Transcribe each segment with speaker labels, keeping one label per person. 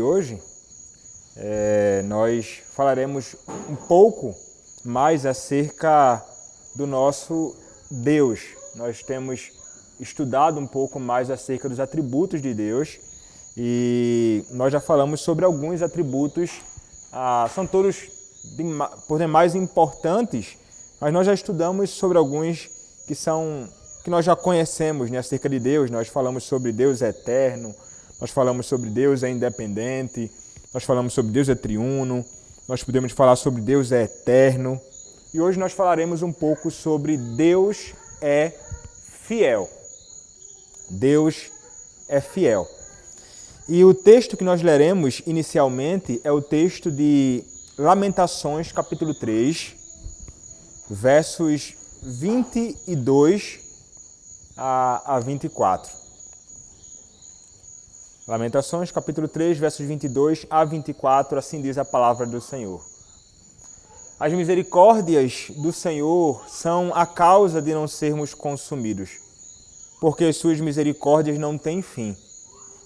Speaker 1: Hoje nós falaremos um pouco mais acerca do nosso Deus. Nós temos estudado um pouco mais acerca dos atributos de Deus e nós já falamos sobre alguns atributos, são todos por demais importantes, mas nós já estudamos sobre alguns que nós já conhecemos, né, acerca de Deus. Nós falamos sobre Deus eterno, nós falamos sobre Deus é independente, nós falamos sobre Deus é triuno, nós podemos falar sobre Deus é eterno. E hoje nós falaremos um pouco sobre Deus é fiel. Deus é fiel. E o texto que nós leremos inicialmente é o texto de Lamentações, capítulo 3, versos 22 a 24. Lamentações, capítulo 3, versos 22 a 24, assim diz a palavra do Senhor. As misericórdias do Senhor são a causa de não sermos consumidos, porque as suas misericórdias não têm fim.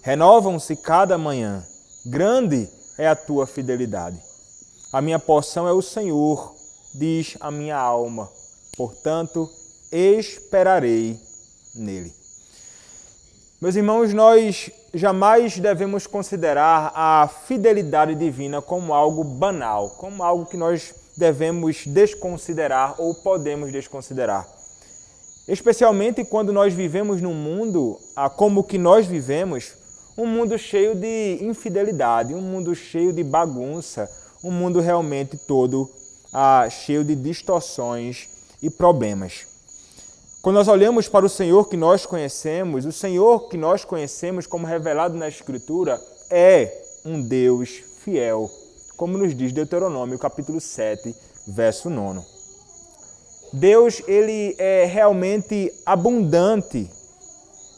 Speaker 1: Renovam-se cada manhã. Grande é a tua fidelidade. A minha porção é o Senhor, diz a minha alma. Portanto, esperarei nele. Meus irmãos, nós jamais devemos considerar a fidelidade divina como algo banal, como algo que nós devemos desconsiderar ou podemos desconsiderar. Especialmente quando nós vivemos num mundo, como o que nós vivemos, um mundo cheio de infidelidade, um mundo cheio de bagunça, um mundo realmente todo cheio de distorções e problemas. Quando nós olhamos para o Senhor que nós conhecemos, o Senhor que nós conhecemos como revelado na Escritura é um Deus fiel, como nos diz Deuteronômio, capítulo 7, verso 9. Deus, ele é realmente abundante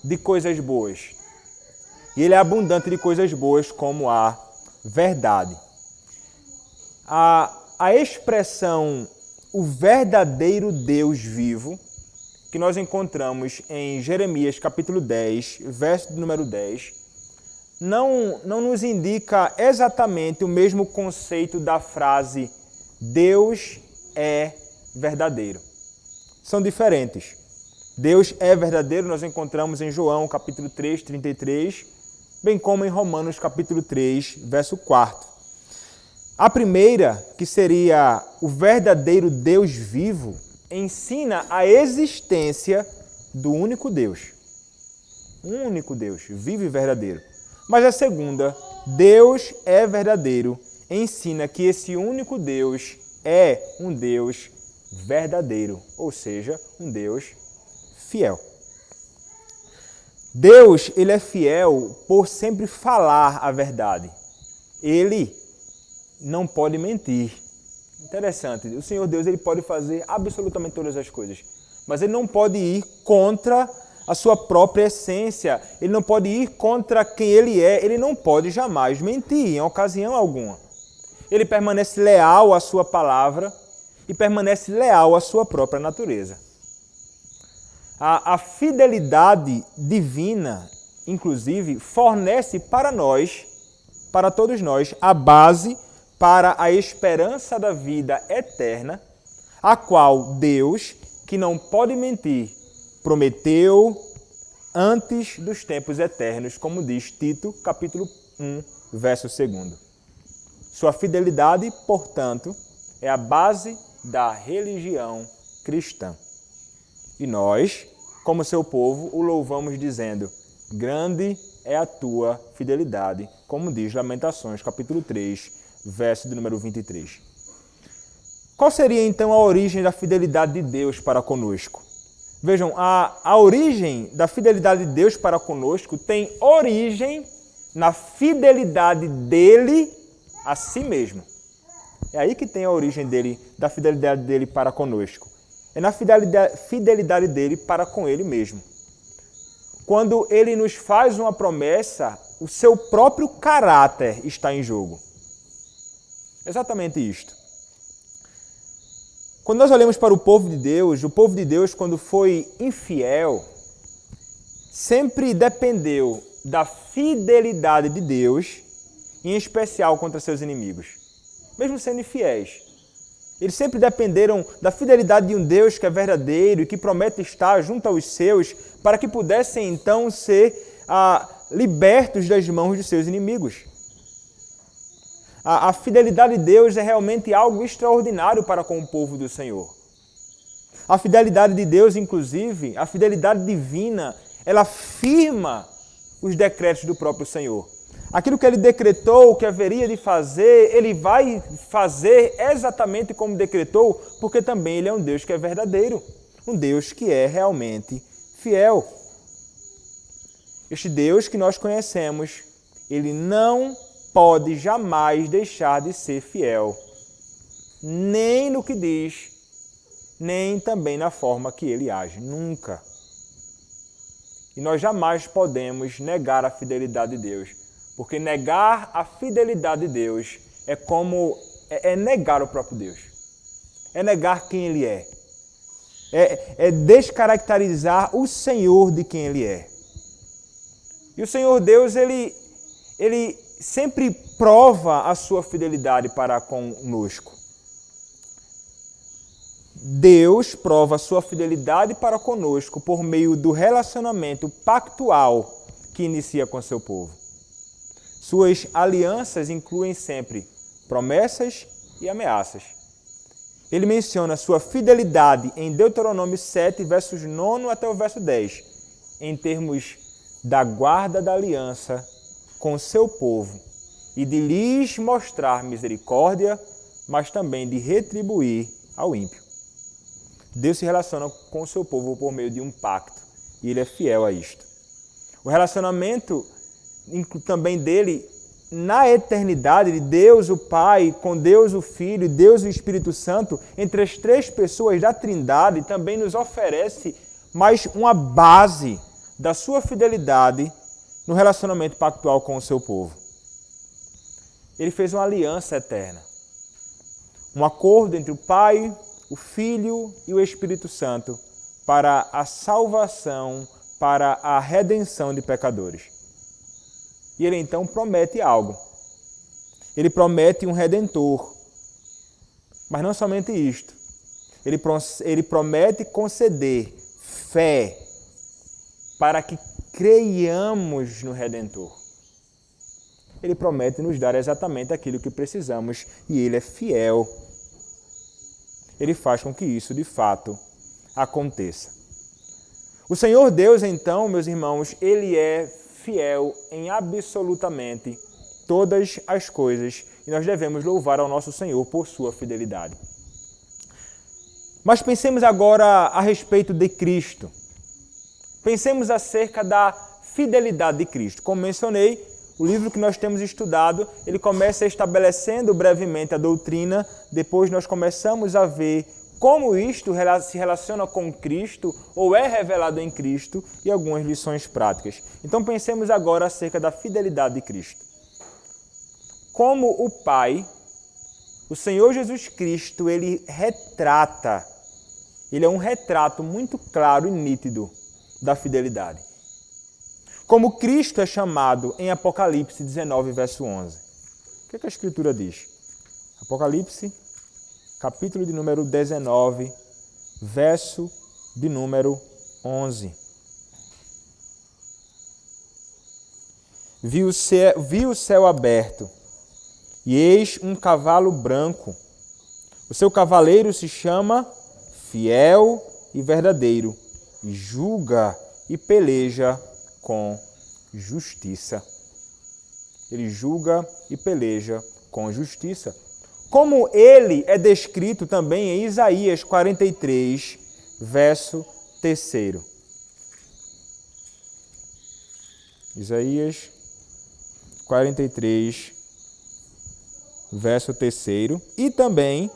Speaker 1: de coisas boas. E ele é abundante de coisas boas como a verdade. A expressão o verdadeiro Deus vivo, que nós encontramos em Jeremias capítulo 10, verso número 10, não nos indica exatamente o mesmo conceito da frase Deus é verdadeiro. São diferentes. Deus é verdadeiro nós encontramos em João capítulo 3, 33, bem como em Romanos capítulo 3, verso 4. A primeira, que seria o verdadeiro Deus vivo, ensina a existência do único Deus. Um único Deus, vivo e verdadeiro. Mas a segunda, Deus é verdadeiro, ensina que esse único Deus é um Deus verdadeiro, ou seja, um Deus fiel. Deus, ele é fiel por sempre falar a verdade. Ele não pode mentir. Interessante, o Senhor Deus ele pode fazer absolutamente todas as coisas, mas ele não pode ir contra a sua própria essência, ele não pode ir contra quem ele é, ele não pode jamais mentir em ocasião alguma. Ele permanece leal à sua palavra e permanece leal à sua própria natureza. A fidelidade divina, inclusive, fornece para nós, para todos nós, a base para a esperança da vida eterna, a qual Deus, que não pode mentir, prometeu antes dos tempos eternos, como diz Tito, capítulo 1, verso 2. Sua fidelidade, portanto, é a base da religião cristã. E nós, como seu povo, o louvamos dizendo, grande é a tua fidelidade, como diz Lamentações, capítulo 3, verso de número 23. Qual seria então a origem da fidelidade de Deus para conosco? Vejam, a origem da fidelidade de Deus para conosco tem origem na fidelidade dele a si mesmo. É aí que tem a origem da fidelidade dele para conosco. É na fidelidade dele para com ele mesmo. Quando ele nos faz uma promessa, o seu próprio caráter está em jogo. Exatamente isto. Quando nós olhamos para o povo de Deus, quando foi infiel, sempre dependeu da fidelidade de Deus em especial contra seus inimigos, mesmo sendo infiéis. Eles sempre dependeram da fidelidade de um Deus que é verdadeiro e que promete estar junto aos seus para que pudessem então ser libertos das mãos de seus inimigos. A fidelidade de Deus é realmente algo extraordinário para com o povo do Senhor. A fidelidade de Deus, inclusive, a fidelidade divina, ela firma os decretos do próprio Senhor. Aquilo que ele decretou que haveria de fazer, ele vai fazer exatamente como decretou, porque também ele é um Deus que é verdadeiro, um Deus que é realmente fiel. Este Deus que nós conhecemos, ele não pode jamais deixar de ser fiel, nem no que diz, nem também na forma que ele age, nunca. E nós jamais podemos negar a fidelidade de Deus, porque negar a fidelidade de Deus é negar o próprio Deus, é negar quem ele é descaracterizar o Senhor de quem ele é. E o Senhor Deus, ele sempre prova a sua fidelidade para conosco. Deus prova a sua fidelidade para conosco por meio do relacionamento pactual que inicia com seu povo. Suas alianças incluem sempre promessas e ameaças. Ele menciona sua fidelidade em Deuteronômio 7, versos 9 até o verso 10, em termos da guarda da aliança com seu povo e de lhes mostrar misericórdia, mas também de retribuir ao ímpio. Deus se relaciona com o seu povo por meio de um pacto e ele é fiel a isto. O relacionamento também dele na eternidade, de Deus o Pai, com Deus o Filho e Deus o Espírito Santo, entre as três pessoas da Trindade, também nos oferece mais uma base da sua fidelidade no relacionamento pactual com o seu povo. Ele fez uma aliança eterna, um acordo entre o Pai, o Filho e o Espírito Santo para a salvação, para a redenção de pecadores. E ele então promete algo. Ele promete um Redentor. Mas não somente isto. Ele promete conceder fé para que creiamos no Redentor. Ele promete nos dar exatamente aquilo que precisamos e ele é fiel. Ele faz com que isso, de fato, aconteça. O Senhor Deus, então, meus irmãos, ele é fiel em absolutamente todas as coisas e nós devemos louvar ao nosso Senhor por sua fidelidade. Mas pensemos agora a respeito de Cristo. Pensemos acerca da fidelidade de Cristo. Como mencionei, o livro que nós temos estudado, ele começa estabelecendo brevemente a doutrina, depois nós começamos a ver como isto se relaciona com Cristo ou é revelado em Cristo e algumas lições práticas. Então pensemos agora acerca da fidelidade de Cristo. Como o Pai, o Senhor Jesus Cristo, ele é um retrato muito claro e nítido da fidelidade. Como Cristo é chamado em Apocalipse 19, verso 11. O que a Escritura diz? Apocalipse, capítulo de número 19, verso de número 11. Vi o céu aberto, e eis um cavalo branco. O seu cavaleiro se chama Fiel e Verdadeiro, e julga e peleja com justiça. Ele julga e peleja com justiça. Como ele é descrito também em Isaías 43, verso 3. Isaías 43, verso 3. E também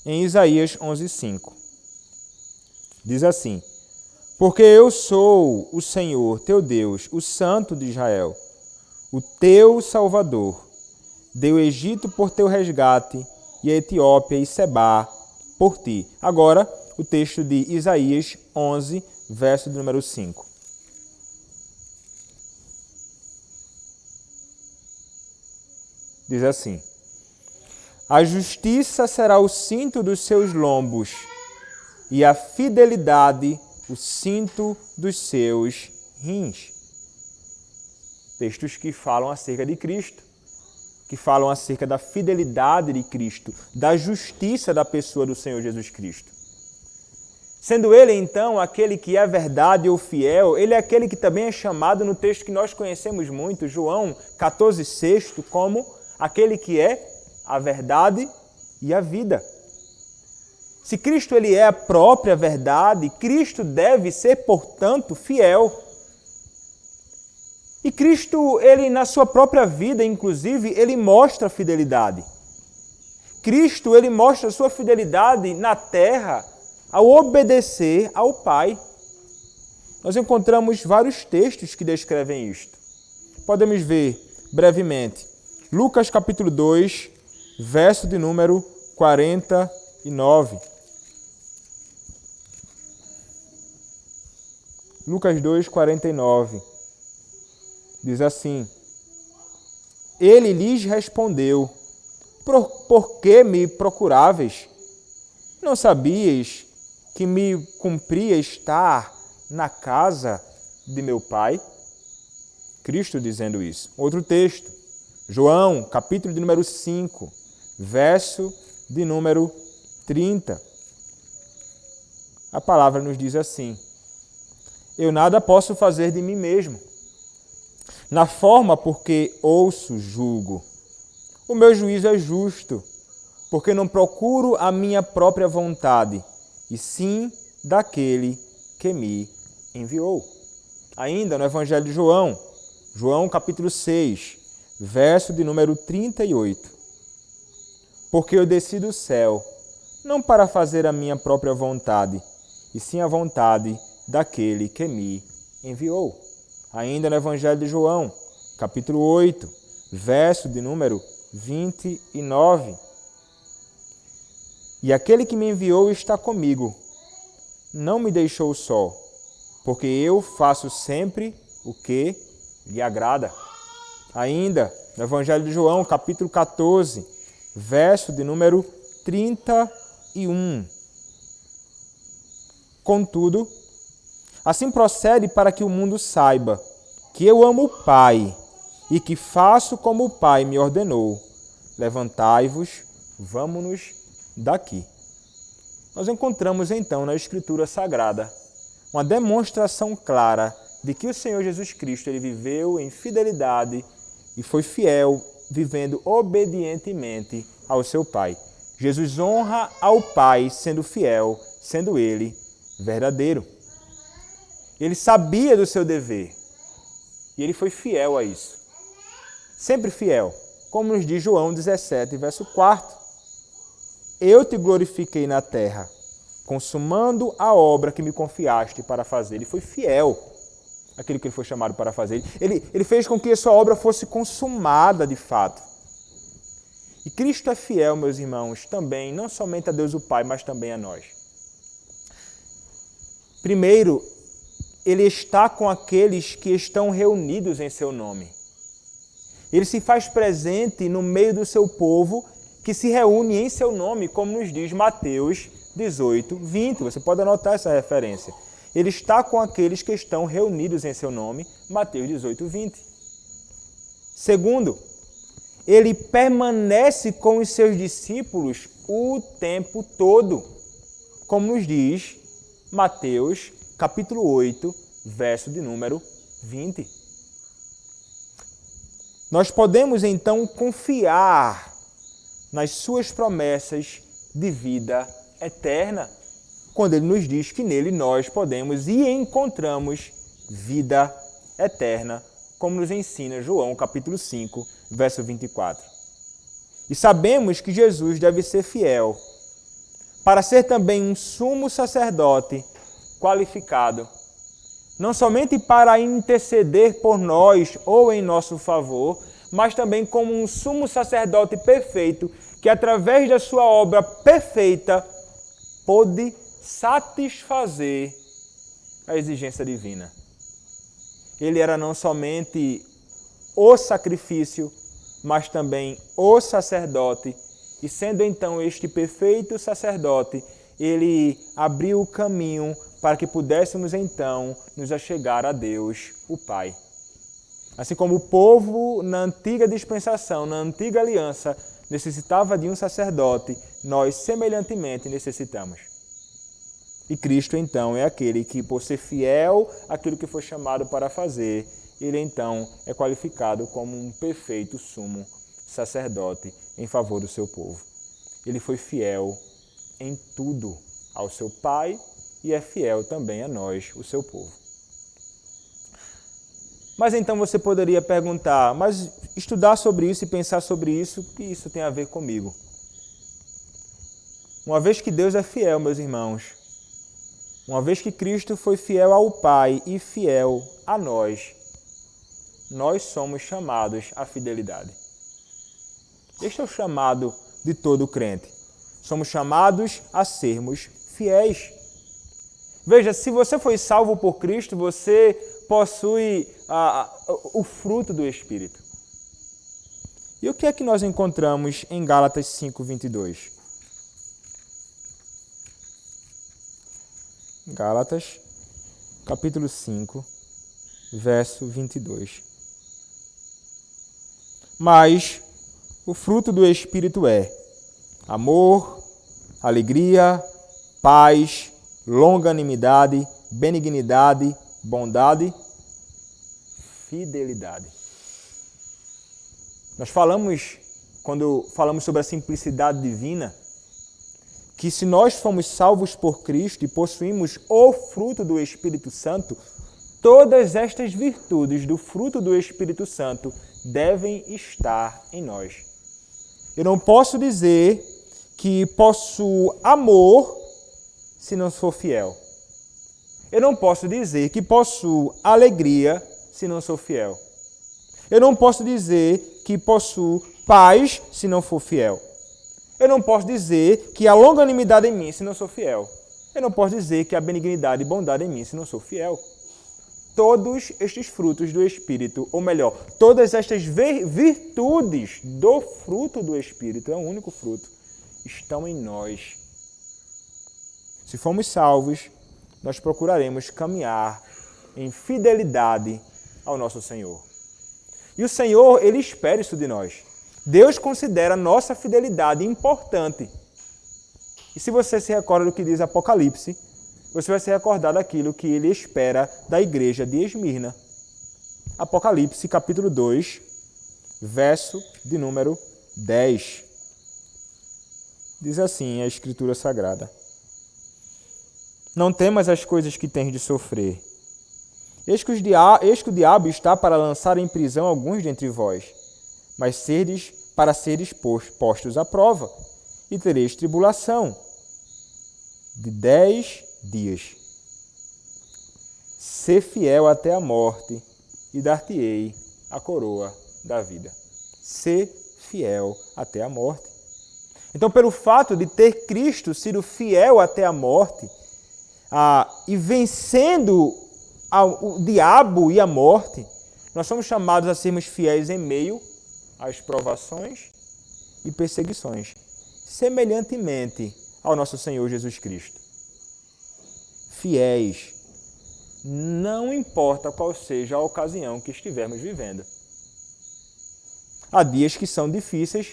Speaker 1: em Isaías 11, 5. Diz assim: porque eu sou o Senhor, teu Deus, o Santo de Israel, o teu Salvador. Dei o Egito por teu resgate, e a Etiópia e Sebá por ti. Agora, o texto de Isaías 11, verso de número 5. Diz assim: a justiça será o cinto dos seus lombos e a fidelidade o cinto dos seus rins. Textos que falam acerca de Cristo, que falam acerca da fidelidade de Cristo, da justiça da pessoa do Senhor Jesus Cristo. Sendo Ele, então, aquele que é a verdade ou fiel, Ele é aquele que também é chamado no texto que nós conhecemos muito, João 14,6, como aquele que é a verdade e a vida. Se Cristo ele é a própria verdade, Cristo deve ser, portanto, fiel. E Cristo, ele na sua própria vida, inclusive, ele mostra fidelidade. Cristo, ele mostra sua fidelidade na terra ao obedecer ao Pai. Nós encontramos vários textos que descrevem isto. Podemos ver brevemente. Lucas capítulo 2, verso de número 49. Lucas 2, 49. Diz assim: ele lhes respondeu: por que me procuráveis? Não sabíeis que me cumpria estar na casa de meu Pai? Cristo dizendo isso. Outro texto, João, capítulo de número 5, verso de número 30. A palavra nos diz assim: eu nada posso fazer de mim mesmo. Na forma porque ouço, julgo. O meu juízo é justo, porque não procuro a minha própria vontade, e sim daquele que me enviou. Ainda no Evangelho de João, João capítulo 6, verso de número 38. Porque eu desci do céu, não para fazer a minha própria vontade, e sim a vontade daquele que me enviou. Ainda no Evangelho de João, capítulo 8, verso de número 29. E aquele que me enviou está comigo, não me deixou só, porque eu faço sempre o que lhe agrada. Ainda no Evangelho de João, capítulo 14, verso de número 31. Contudo, assim procede para que o mundo saiba que eu amo o Pai e que faço como o Pai me ordenou. Levantai-vos, vamo-nos daqui. Nós encontramos então na Escritura Sagrada uma demonstração clara de que o Senhor Jesus Cristo ele viveu em fidelidade e foi fiel, vivendo obedientemente ao seu Pai. Jesus honra ao Pai sendo fiel, sendo ele verdadeiro. Ele sabia do seu dever e ele foi fiel a isso. Sempre fiel, como nos diz João 17, verso 4. Eu te glorifiquei na terra, consumando a obra que me confiaste para fazer. Ele foi fiel àquilo que ele foi chamado para fazer. Ele fez com que a sua obra fosse consumada de fato. E Cristo é fiel, meus irmãos, também, não somente a Deus o Pai, mas também a nós. Primeiro, ele está com aqueles que estão reunidos em seu nome. Ele se faz presente no meio do seu povo que se reúne em seu nome, como nos diz Mateus 18, 20. Você pode anotar essa referência. Ele está com aqueles que estão reunidos em seu nome, Mateus 18, 20. Segundo, ele permanece com os seus discípulos o tempo todo, como nos diz Mateus capítulo 8, verso de número 20. Nós podemos então confiar nas suas promessas de vida eterna, quando ele nos diz que nele nós podemos e encontramos vida eterna, como nos ensina João capítulo 5, verso 24. E sabemos que Jesus deve ser fiel para ser também um sumo sacerdote qualificado, não somente para interceder por nós ou em nosso favor, mas também como um sumo sacerdote perfeito, que através da sua obra perfeita pôde satisfazer a exigência divina. Ele era não somente o sacrifício, mas também o sacerdote. E sendo então este perfeito sacerdote, ele abriu o caminho para que pudéssemos então nos achegar a Deus, o Pai. Assim como o povo na antiga dispensação, na antiga aliança, necessitava de um sacerdote, nós semelhantemente necessitamos. E Cristo então é aquele que, por ser fiel àquilo que foi chamado para fazer, ele então é qualificado como um perfeito sumo sacerdote em favor do seu povo. Ele foi fiel em tudo ao seu Pai e é fiel também a nós, o seu povo. Mas então você poderia perguntar, mas estudar sobre isso e pensar sobre isso, o que isso tem a ver comigo? Uma vez que Deus é fiel, meus irmãos, uma vez que Cristo foi fiel ao Pai e fiel a nós somos chamados à fidelidade. Este é o chamado de todo crente. Somos chamados a sermos fiéis. Veja, se você foi salvo por Cristo, você possui o fruto do Espírito. E o que é que nós encontramos em Gálatas 5:22? Gálatas, capítulo 5, verso 22. Mas o fruto do Espírito é amor, alegria, paz, longanimidade, benignidade, bondade, fidelidade. Nós falamos, quando falamos sobre a simplicidade divina, que se nós fomos salvos por Cristo e possuímos o fruto do Espírito Santo, todas estas virtudes do fruto do Espírito Santo devem estar em nós. Eu não posso dizer que possuo amor se não for fiel. Eu não posso dizer que possuo alegria se não sou fiel. Eu não posso dizer que possuo paz se não for fiel. Eu não posso dizer que há longanimidade em mim se não sou fiel. Eu não posso dizer que há benignidade e bondade em mim se não sou fiel. Todos estes frutos do Espírito, ou melhor, todas estas virtudes do fruto do Espírito, é um único fruto, estão em nós. Se formos salvos, nós procuraremos caminhar em fidelidade ao nosso Senhor. E o Senhor, Ele espera isso de nós. Deus considera a nossa fidelidade importante. E se você se recorda do que diz Apocalipse, você vai se recordar daquilo que Ele espera da igreja de Esmirna. Apocalipse, capítulo 2, verso de número 10. Diz assim a Escritura Sagrada: Não temas as coisas que tens de sofrer. Eis que o diabo está para lançar em prisão alguns dentre vós, mas para seres postos à prova, e tereis tribulação de 10 dias. Sê fiel até a morte, e dar-te-ei a coroa da vida. Sê fiel até a morte. Então, pelo fato de ter Cristo sido fiel até a morte, e vencendo o diabo e a morte, nós somos chamados a sermos fiéis em meio às provações e perseguições, semelhantemente ao nosso Senhor Jesus Cristo. Fiéis, não importa qual seja a ocasião que estivermos vivendo. Há dias que são difíceis,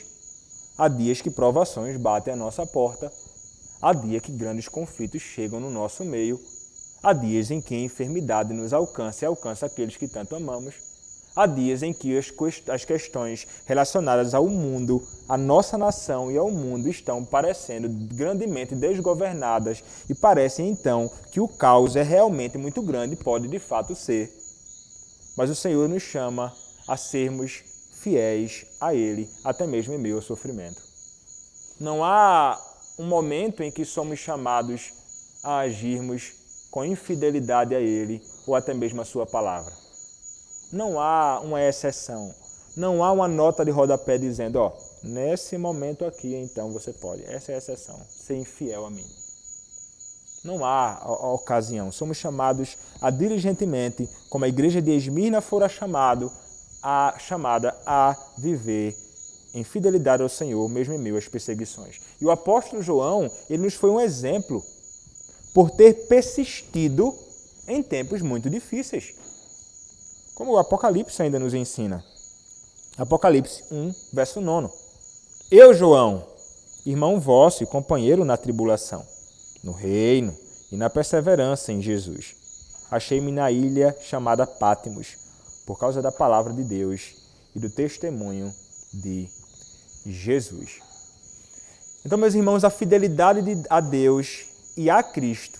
Speaker 1: há dias que provações batem à nossa porta, há dias que grandes conflitos chegam no nosso meio, há dias em que a enfermidade nos alcança e alcança aqueles que tanto amamos, há dias em que as questões relacionadas ao mundo, à nossa nação e ao mundo estão parecendo grandemente desgovernadas e parecem então que o caos é realmente muito grande e pode de fato ser. Mas o Senhor nos chama a sermos fiéis a Ele, até mesmo em meio ao sofrimento. Não há um momento em que somos chamados a agirmos com infidelidade a Ele ou até mesmo a Sua palavra. Não há uma exceção, não há uma nota de rodapé dizendo, nesse momento aqui, então você pode. Essa é a exceção, ser infiel a mim. Não há a ocasião. Somos chamados a diligentemente, como a igreja de Esmirna fora chamada a viver em fidelidade ao Senhor, mesmo em meio às perseguições. E o apóstolo João, ele nos foi um exemplo por ter persistido em tempos muito difíceis. Como o Apocalipse ainda nos ensina. Apocalipse 1, verso 9. Eu, João, irmão vosso e companheiro na tribulação, no reino e na perseverança em Jesus. Achei-me na ilha chamada Pátimos, por causa da palavra de Deus e do testemunho de Jesus. Então, meus irmãos, a fidelidade a Deus e a Cristo,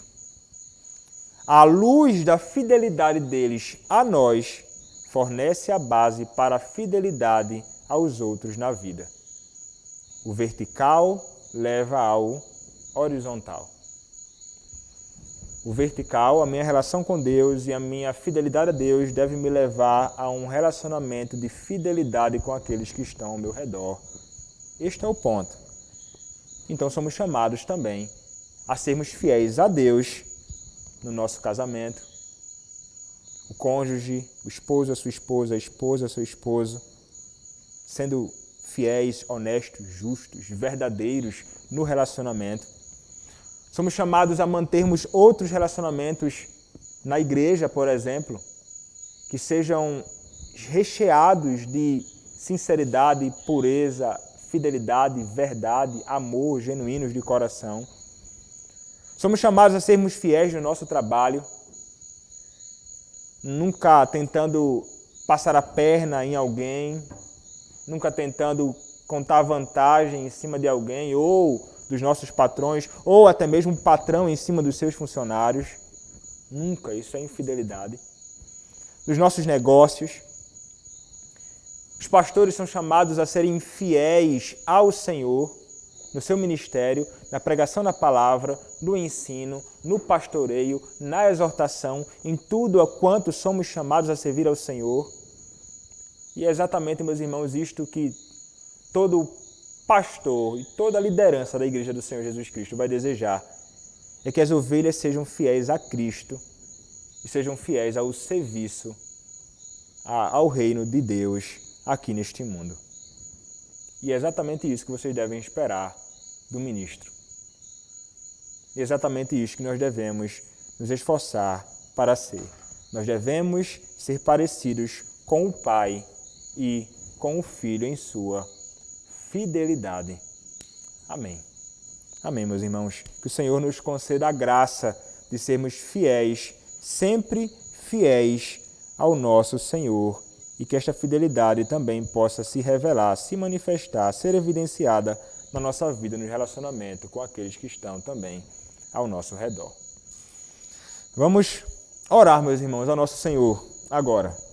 Speaker 1: à luz da fidelidade deles a nós, fornece a base para a fidelidade aos outros na vida. O vertical leva ao horizontal. O vertical, a minha relação com Deus e a minha fidelidade a Deus deve me levar a um relacionamento de fidelidade com aqueles que estão ao meu redor. Este é o ponto. Então somos chamados também a sermos fiéis a Deus no nosso casamento. O cônjuge, o esposo a sua esposa, a esposa a seu esposo, sendo fiéis, honestos, justos, verdadeiros no relacionamento. Somos chamados a mantermos outros relacionamentos na igreja, por exemplo, que sejam recheados de sinceridade, pureza, fidelidade, verdade, amor, genuínos de coração. Somos chamados a sermos fiéis no nosso trabalho, nunca tentando passar a perna em alguém, nunca tentando contar vantagem em cima de alguém ou dos nossos patrões, ou até mesmo um patrão em cima dos seus funcionários. Nunca, isso é infidelidade. Dos nossos negócios. Os pastores são chamados a serem fiéis ao Senhor, no seu ministério, na pregação da palavra, no ensino, no pastoreio, na exortação, em tudo a quanto somos chamados a servir ao Senhor. E é exatamente, meus irmãos, isto que todo pastor e toda a liderança da Igreja do Senhor Jesus Cristo vai desejar, é que as ovelhas sejam fiéis a Cristo e sejam fiéis ao serviço, ao reino de Deus aqui neste mundo. E é exatamente isso que vocês devem esperar do ministro. E é exatamente isso que nós devemos nos esforçar para ser. Nós devemos ser parecidos com o Pai e com o Filho em sua fidelidade. Amém. Amém, meus irmãos. Que o Senhor nos conceda a graça de sermos fiéis, sempre fiéis ao nosso Senhor, e que esta fidelidade também possa se revelar, se manifestar, ser evidenciada na nossa vida, no relacionamento com aqueles que estão também ao nosso redor. Vamos orar, meus irmãos, ao nosso Senhor agora.